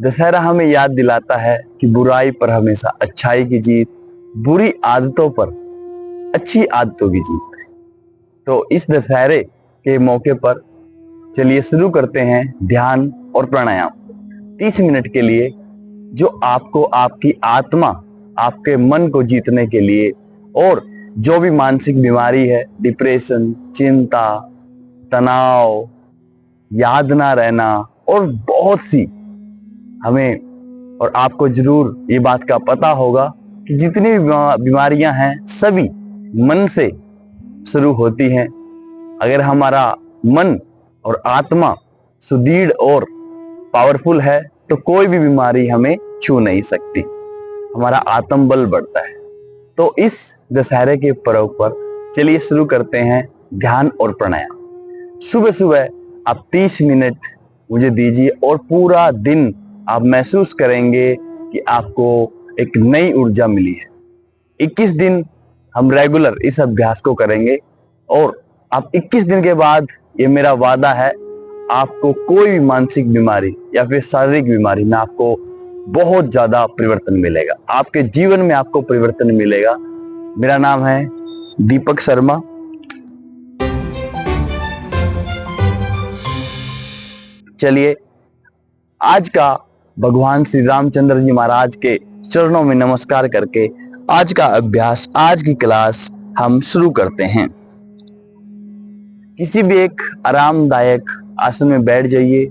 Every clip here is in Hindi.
दशहरा हमें याद दिलाता है कि बुराई पर हमेशा अच्छाई की जीत, बुरी आदतों पर अच्छी आदतों की जीत। तो इस दशहरे के मौके पर चलिए शुरू करते हैं ध्यान और प्राणायाम 30 मिनट के लिए, जो आपको आपकी आत्मा, आपके मन को जीतने के लिए, और जो भी मानसिक बीमारी है, डिप्रेशन, चिंता, तनाव, याद ना रहना और बहुत सी, हमें और आपको जरूर ये बात का पता होगा कि जितनी भी बीमारियां हैं सभी मन से शुरू होती हैं। अगर हमारा मन और आत्मा सुदृढ़ और पावरफुल है तो कोई भी बीमारी हमें छू नहीं सकती, हमारा आत्मबल बढ़ता है। तो इस दशहरे के पर्व पर चलिए शुरू करते हैं ध्यान और प्राणायाम। सुबह सुबह आप 30 मिनट मुझे दीजिए और पूरा दिन आप महसूस करेंगे कि आपको एक नई ऊर्जा मिली है। 21 दिन हम रेगुलर इस अभ्यास को करेंगे और आप 21 दिन के बाद, ये मेरा वादा है, आपको कोई भी मानसिक बीमारी या फिर शारीरिक बीमारी में आपको बहुत ज्यादा परिवर्तन मिलेगा, आपके जीवन में आपको परिवर्तन मिलेगा। मेरा नाम है दीपक शर्मा। चलिए आज का भगवान श्री रामचंद्र जी महाराज के चरणों में नमस्कार करके आज का अभ्यास, आज की क्लास हम शुरू करते हैं। किसी भी एक आरामदायक आसन में बैठ जाइए,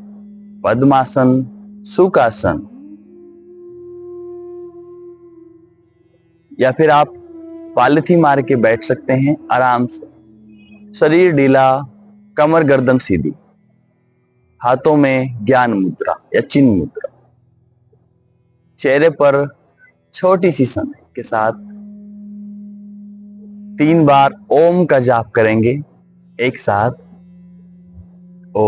पद्मासन, सुखासन, या फिर आप पालथी मार के बैठ सकते हैं आराम से। शरीर ढीला, कमर गर्दन सीधी, हाथों में ज्ञान मुद्रा या चिन्ह मुद्रा, चेहरे पर छोटी सी समय के साथ 3 बार ओम का जाप करेंगे एक साथ। ओ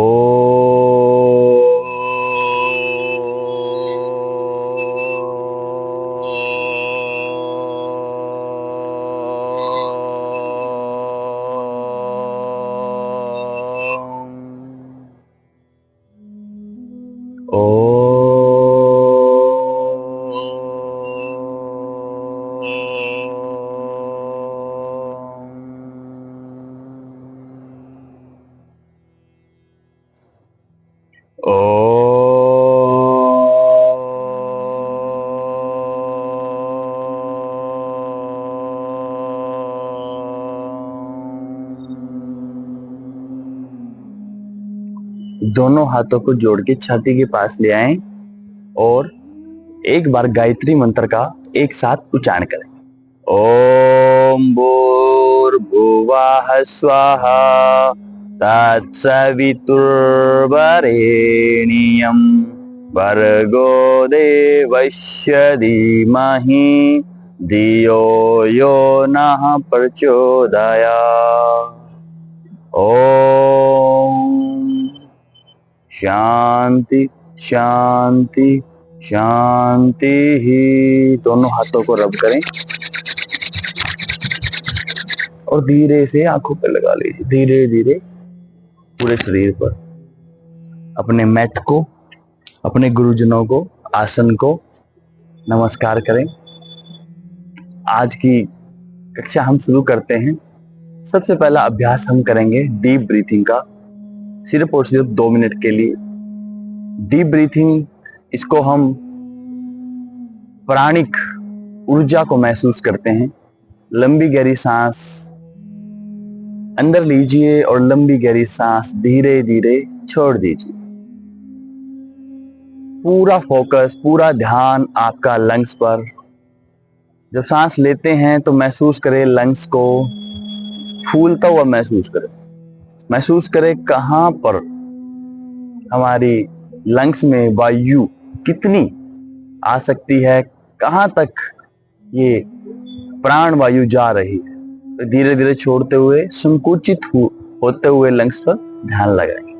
दोनों हाथों को जोड़ के छाती के पास ले आएं और एक बार गायत्री मंत्र का एक साथ उच्चारण करें। ओम भूर्भुवः स्वः तत्सवितुर्वरेण्यं भर्गो देवस्य धीमहि धियो यो नः प्रचोदयात्। ओम शांति शांति शांति ही। दोनों हाथों को रब करें और धीरे से आंखों पर लगा लीजिए, धीरे धीरे पूरे शरीर पर। अपने मैट को, अपने गुरुजनों को, आसन को नमस्कार करें। आज की कक्षा हम शुरू करते हैं। सबसे पहला अभ्यास हम करेंगे डीप ब्रीथिंग का, सिर्फ और सिर्फ 2 मिनट के लिए। डीप ब्रीथिंग, इसको हम प्राणिक ऊर्जा को महसूस करते हैं। लंबी गहरी सांस अंदर लीजिए और लंबी गहरी सांस धीरे धीरे छोड़ दीजिए। पूरा फोकस, पूरा ध्यान आपका लंग्स पर। जब सांस लेते हैं तो महसूस करें लंग्स को फूलता हुआ, महसूस करें कहां पर हमारी लंग्स में वायु कितनी आ सकती है, कहां तक ये प्राण वायु जा रही है। तो धीरे धीरे छोड़ते हुए, संकुचित होते हुए लंग्स पर ध्यान लगाएं।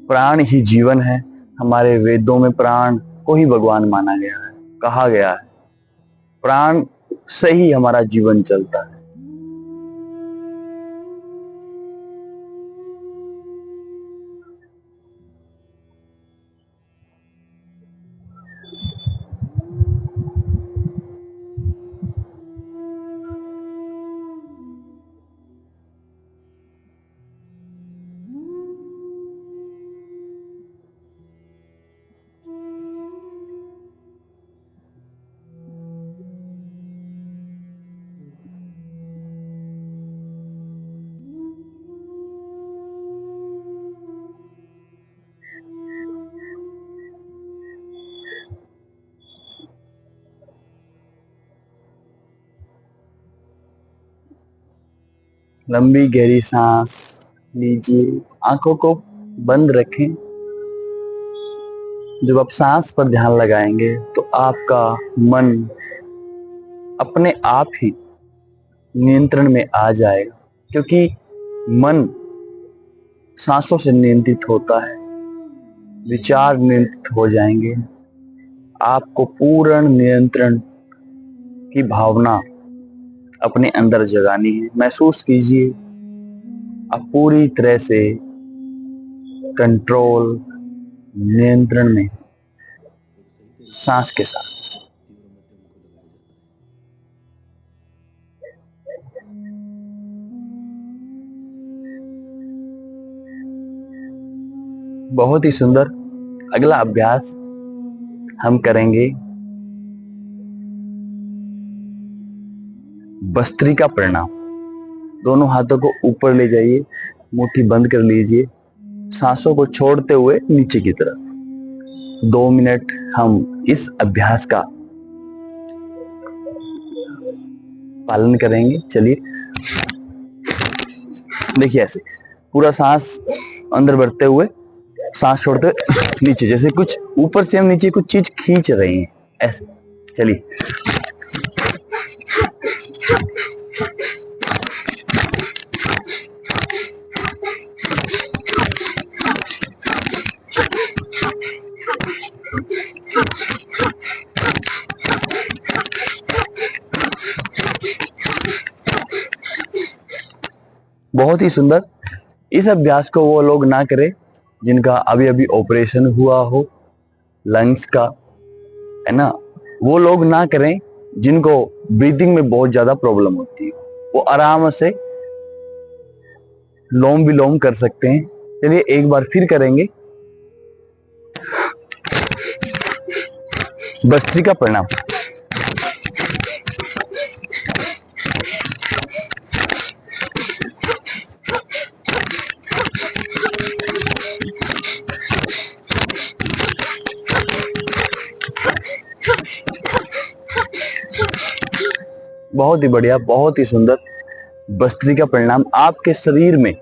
प्राण ही जीवन है। हमारे वेदों में प्राण को ही भगवान माना गया है, कहा गया है। प्राण से ही हमारा जीवन चलता है। लंबी गहरी सांस लीजिए, आंखों को बंद रखें। जब आप सांस पर ध्यान लगाएंगे तो आपका मन अपने आप ही नियंत्रण में आ जाएगा, क्योंकि मन सांसों से नियंत्रित होता है। विचार नियंत्रित हो जाएंगे। आपको पूर्ण नियंत्रण की भावना अपने अंदर जगानी है। महसूस कीजिए आप पूरी तरह से कंट्रोल, नियंत्रण में, सांस के साथ। बहुत ही सुंदर। अगला अभ्यास हम करेंगे भस्त्रिका प्रणाम। दोनों हाथों को ऊपर ले जाइए, मुट्ठी बंद कर लीजिए, सांसों को छोड़ते हुए नीचे की तरफ। 2 मिनट हम इस अभ्यास का पालन करेंगे। चलिए, देखिए ऐसे पूरा सांस अंदर भरते हुए, सांस छोड़ते हुए नीचे, जैसे कुछ ऊपर से हम नीचे कुछ चीज खींच रहे हैं, ऐसे। चलिए, बहुत ही सुंदर। इस अभ्यास को वो लोग ना करें जिनका अभी अभी ऑपरेशन हुआ हो लंग्स का, है ना। वो लोग ना करें जिनको ब्रीदिंग में बहुत ज्यादा प्रॉब्लम होती है। वो आराम से लोम विलोम कर सकते हैं। चलिए एक बार फिर करेंगे भस्त्रिका प्रणाम। बहुत ही बढ़िया, बहुत ही सुंदर। भस्त्रिका प्रणाम आपके शरीर में,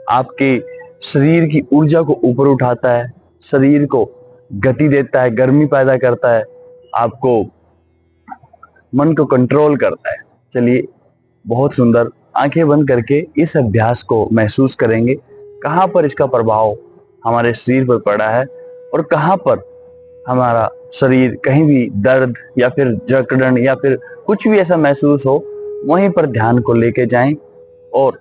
आपके शरीर की ऊर्जा को ऊपर उठाता है, शरीर को गति देता है, गर्मी पैदा करता है, आपको मन को कंट्रोल करता है। चलिए, बहुत सुंदर। आंखें बंद करके इस अभ्यास को महसूस करेंगे, कहां पर इसका प्रभाव हमारे शरीर पर पड़ा है और कहां पर हमारा शरीर कहीं भी दर्द या फिर जकड़न या फिर कुछ भी ऐसा महसूस हो, वहीं पर ध्यान को लेके जाएं और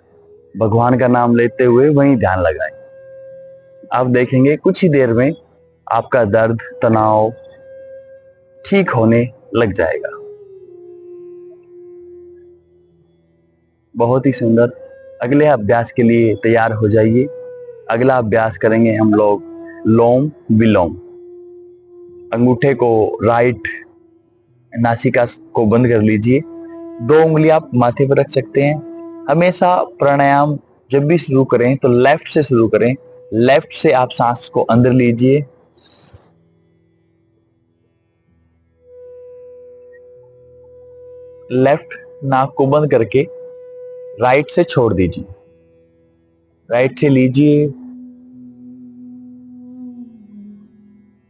भगवान का नाम लेते हुए वहीं ध्यान लगाएं। आप देखेंगे कुछ ही देर में आपका दर्द, तनाव ठीक होने लग जाएगा। बहुत ही सुंदर। अगले अभ्यास के लिए तैयार हो जाइए। अगला अभ्यास करेंगे हम लोग लोम विलोम। अंगूठे को राइट नासिका को बंद कर लीजिए। 2 उंगली आप माथे पर रख सकते हैं। हमेशा प्राणायाम जब भी शुरू करें तो लेफ्ट से शुरू करें। लेफ्ट से आप सांस को अंदर लीजिए, लेफ्ट नाक को बंद करके राइट से छोड़ दीजिए। राइट से लीजिए,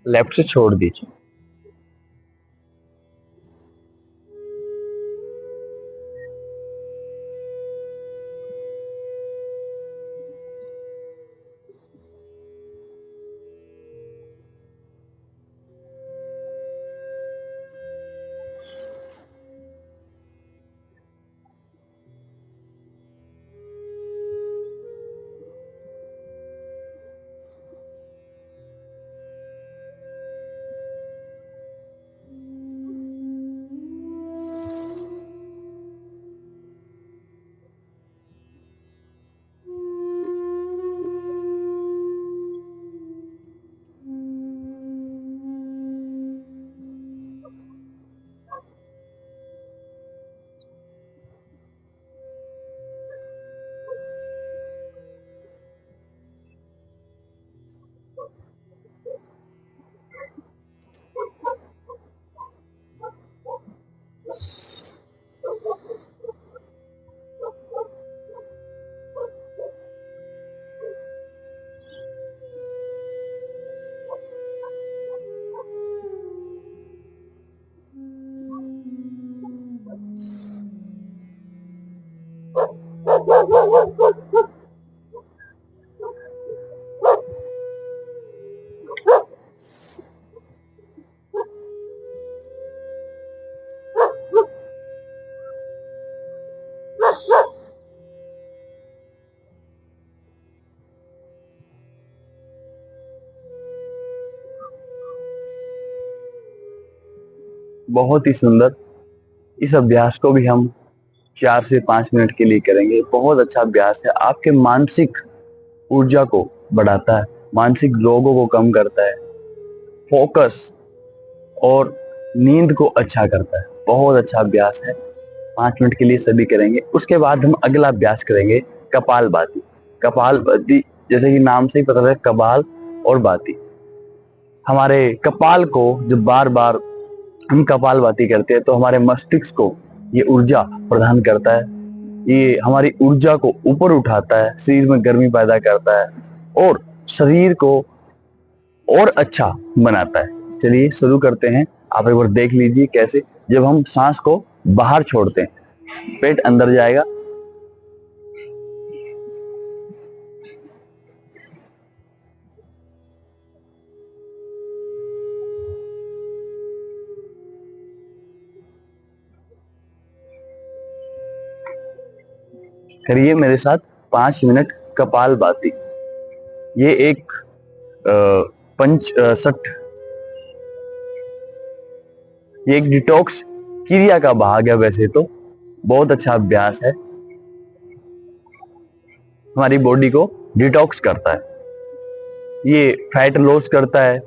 लेफ्ट से छोड़ दीजिए। बहुत ही सुंदर। इस अभ्यास को भी हम 4 से 5 मिनट के लिए करेंगे। बहुत अच्छा अभ्यास है, आपके मानसिक ऊर्जा को बढ़ाता है, मानसिक रोगों को कम करता है, फोकस और नींद को अच्छा करता है। बहुत अच्छा अभ्यास है, 5 मिनट के लिए सभी करेंगे। उसके बाद हम अगला अभ्यास करेंगे कपालभाति। कपालभाति जैसे कि नाम से ही पता है, कपाल और भाती। हमारे कपाल को जब बार बार हम कपालभाति करते हैं तो हमारे मस्तिष्क को ये ऊर्जा प्रदान करता है, ये हमारी ऊर्जा को ऊपर उठाता है, शरीर में गर्मी पैदा करता है और शरीर को और अच्छा बनाता है। चलिए शुरू करते हैं। आप एक बार देख लीजिए कैसे। जब हम सांस को बाहर छोड़ते हैं, पेट अंदर जाएगा, करिए मेरे साथ 5 मिनट कपालभाति। ये एक पंच सठ ये एक डिटॉक्स क्रिया का भाग है। वैसे तो बहुत अच्छा अभ्यास है, हमारी बॉडी को डिटॉक्स करता है, ये फैट लॉस करता है,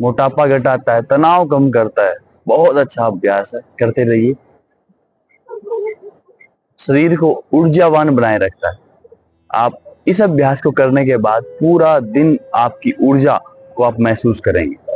मोटापा घटाता है, तनाव कम करता है। बहुत अच्छा अभ्यास है, करते रहिए। शरीर को ऊर्जावान बनाए रखता है। आप इस अभ्यास को करने के बाद पूरा दिन आपकी ऊर्जा को आप महसूस करेंगे।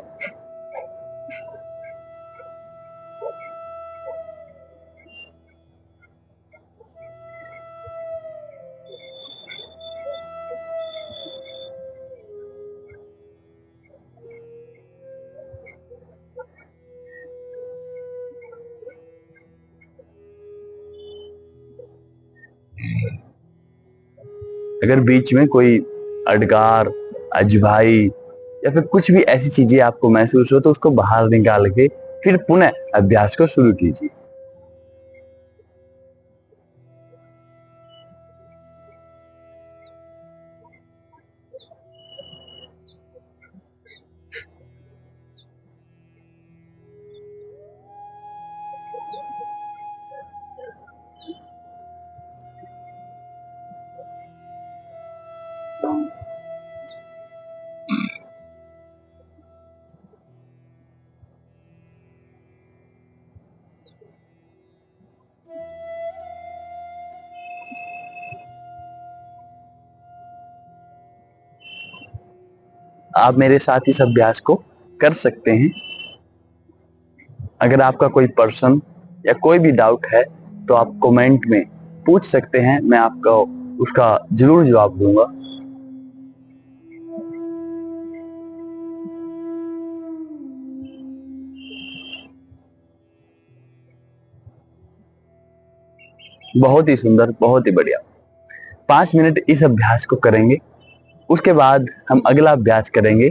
अगर बीच में कोई अडकार, अजभाई या फिर कुछ भी ऐसी चीजें आपको महसूस हो तो उसको बाहर निकाल के फिर पुनः अभ्यास को शुरू कीजिए। आप मेरे साथ इस अभ्यास को कर सकते हैं। अगर आपका कोई पर्सन या कोई भी डाउट है तो आप कमेंट में पूछ सकते हैं, मैं आपको उसका जरूर जवाब दूंगा। बहुत ही सुंदर, बहुत ही बढ़िया। 5 मिनट इस अभ्यास को करेंगे। उसके बाद हम अगला अभ्यास करेंगे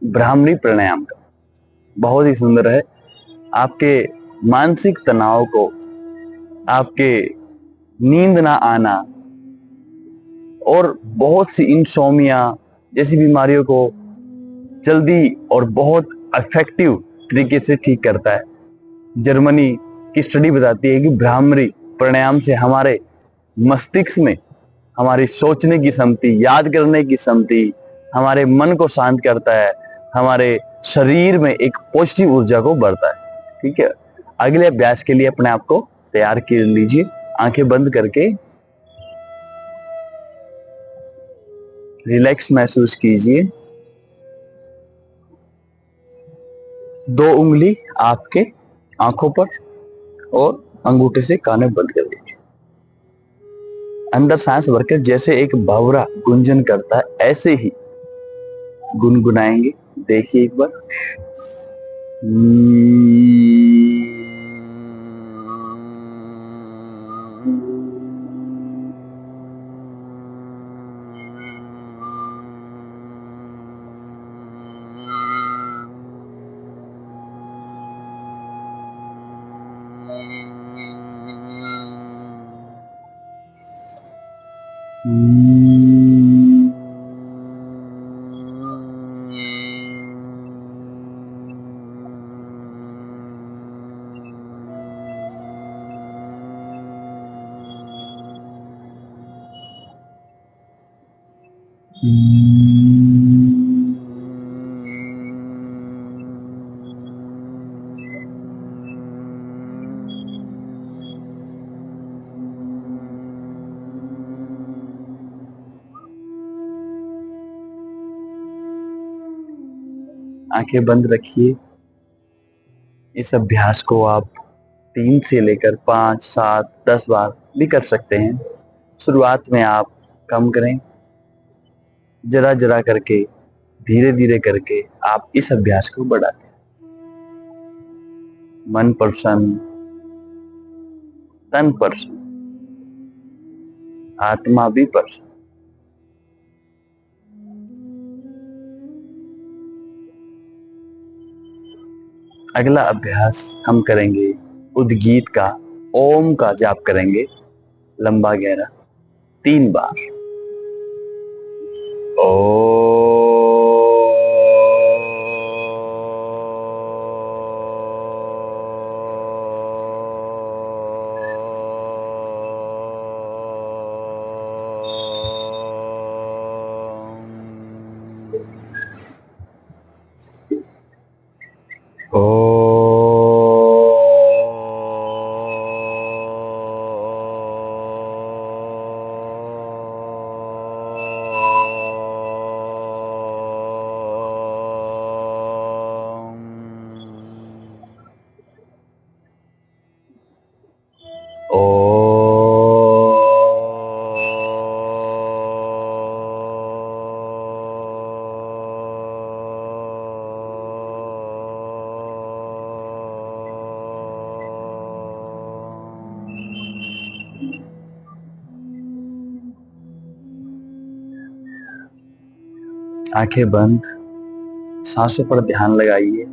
ब्राह्मणी प्राणायाम का। बहुत ही सुंदर है, आपके मानसिक तनाव को, आपके नींद ना आना और बहुत सी इंसोमिया जैसी बीमारियों को जल्दी और बहुत इफेक्टिव तरीके से ठीक करता है। जर्मनी की स्टडी बताती है कि ब्राह्मणी प्राणायाम से हमारे मस्तिष्क में हमारी सोचने की क्षमता, याद करने की क्षमता, हमारे मन को शांत करता है, हमारे शरीर में एक पॉजिटिव ऊर्जा को बढ़ता है। ठीक है, अगले अभ्यास के लिए अपने आप को तैयार कर लीजिए। आंखें बंद करके रिलैक्स महसूस कीजिए। 2 उंगली आपके आंखों पर और अंगूठे से कान बंद कर दीजिए। अंदर सांस भरकर जैसे एक भंवरा गुंजन करता है ऐसे ही गुनगुनाएंगे। देखिए एक बार। आंखें बंद रखिए। इस अभ्यास को आप 3 से लेकर 5, 7, 10 बार भी कर सकते हैं। शुरुआत में आप कम करें, जरा जरा करके, धीरे धीरे करके आप इस अभ्यास को बढ़ाते हैं। मन प्रसन्न, तन प्रसन्न, आत्मा भी प्रसन्न। अगला अभ्यास हम करेंगे उद्गीत का, ओम का जाप करेंगे, लंबा गहरा 3 बार। ओ आंखें बंद, सांसों पर ध्यान लगाइए।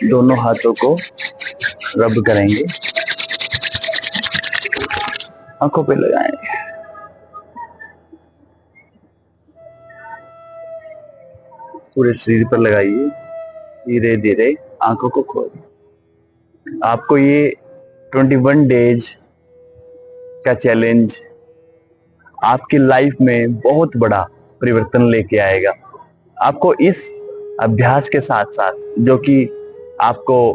दोनों हाथों को रब करेंगे, आंखों पे लगाएंगे। पूरे शरीर पर लगाइए, धीरे धीरे आंखों को खोलिए। आपको ये 21 डेज का चैलेंज आपकी लाइफ में बहुत बड़ा परिवर्तन लेके आएगा। आपको इस अभ्यास के साथ साथ, जो कि आपको,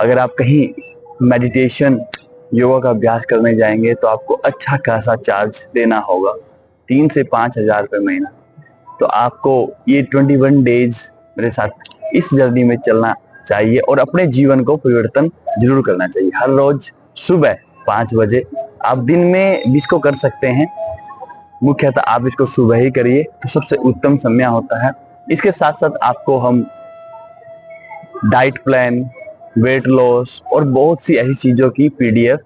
अगर आप कहीं मेडिटेशन योगा का अभ्यास करने जाएंगे तो आपको अच्छा खासा चार्ज देना होगा, 3 से 5 हजार रुपये महीना। तो आपको ये 21 डेज मेरे साथ इस जर्नी में चलना चाहिए और अपने जीवन को परिवर्तन जरूर करना चाहिए। हर रोज सुबह 5 बजे, आप दिन में भी इसको कर सकते हैं, मुख्यतः आप इसको सुबह ही करिए तो सबसे उत्तम समय होता है। इसके साथ साथ आपको हम डाइट प्लान, वेट लॉस और बहुत सी ऐसी चीजों की पीडीएफ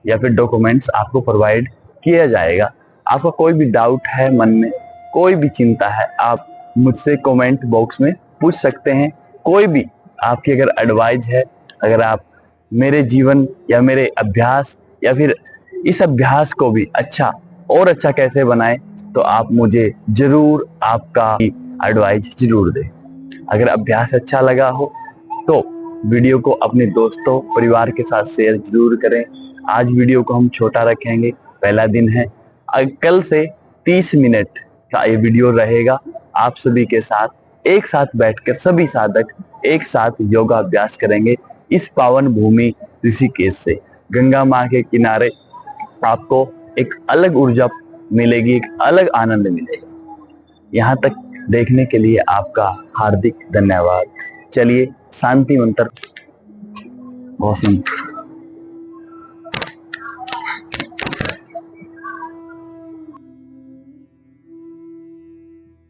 या फिर डॉक्यूमेंट्स आपको प्रोवाइड किया जाएगा। आपका कोई भी डाउट है मन में, कोई भी चिंता है, आप मुझसे कमेंट बॉक्स में पूछ सकते हैं। कोई भी आपकी अगर एडवाइस है, अगर आप मेरे जीवन या मेरे अभ्यास या फिर इस अभ्यास को भी अच्छा और अच्छा कैसे बनाएं, तो आप मुझे जरूर आपका एडवाइस जरूर दें। अगर अभ्यास अच्छा लगा हो तो वीडियो को अपने दोस्तों परिवार के साथ शेयर जरूर करें। आज वीडियो को हम छोटा रखेंगे, पहला दिन है। कल से 30 मिनट का ये वीडियो रहेगा, आप सभी के साथ एक साथ बैठकर सभी साधक एक साथ योगा अभ्यास करेंगे इस पावन भूमि ऋषिकेश से। गंगा माँ के किनारे आपको एक अलग ऊर्जा मिलेगी, एक अलग आनंद मिलेगा। यहाँ तक देखने के लिए आपका हार्दिक धन्यवाद। चलिए शांति मंत्र घोषण